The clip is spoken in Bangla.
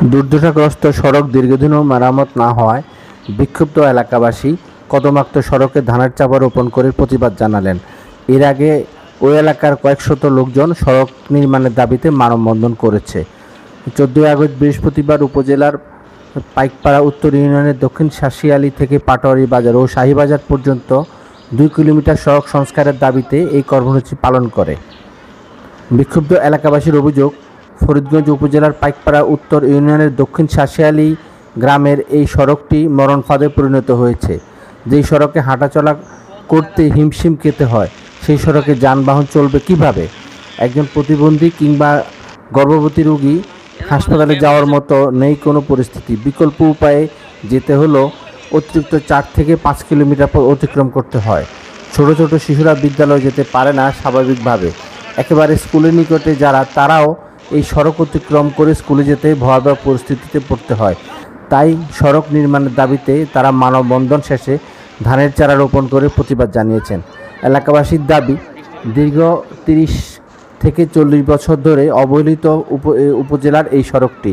দুর্দশাগ্রস্ত সড়ক দীর্ঘদিনও মেরামত না হওয়ায় বিক্ষুব্ধ এলাকাবাসী কদমাক্ত সড়কে ধানের চাপা রোপণ করে প্রতিবাদ জানালেন। এর আগে ওই এলাকার কয়েকশত লোকজন সড়ক নির্মাণের দাবিতে মানববন্ধন করেছে। 14 আগস্ট বৃহস্পতিবার উপজেলার পাইকপাড়া উত্তর ইউনিয়নের দক্ষিণ শাসিয়ালী থেকে পাটোয়ারী বাজার ও শাহীবাজার পর্যন্ত 2 কিলোমিটার সড়ক সংস্কারের দাবিতে এই কর্মসূচি পালন করে। বিক্ষুব্ধ এলাকাবাসীর অভিযোগ, ফরিদগঞ্জ উপজেলার পাইকপাড়া উত্তর ইউনিয়নের দক্ষিণ শাসিয়ালী গ্রামের এই সড়কটি মরণ ফাঁদে পরিণত হয়েছে। যেই সড়কে হাঁটাচলা করতে হিমশিম খেতে হয়, সেই সড়কে যানবাহন চলবে কিভাবে? একজন প্রতিবন্ধী কিংবা গর্ভবতী রোগী হাসপাতালে যাওয়ার মতো নেই কোনো পরিস্থিতি। বিকল্প উপায়ে যেতে হলো অতিরিক্ত 4 থেকে 5 কিলোমিটার অতিক্রম করতে হয়। ছোট ছোট শিশুরা বিদ্যালয়ে যেতে পারে না স্বাভাবিকভাবে। একেবারে স্কুলের নিকটে যারা, তারাও এই সড়ক অতিক্রম করে স্কুলে যেতে ভয়াবহ পরিস্থিতিতে পড়তে হয়। তাই সড়ক নির্মাণের দাবিতে তারা মানববন্ধন শেষে ধানের চারা রোপণ করে প্রতিবাদ জানিয়েছেন। এলাকাবাসীর দাবি, দীর্ঘ 30 থেকে 40 বছর ধরে অবহেলিত উপজেলার এই সড়কটি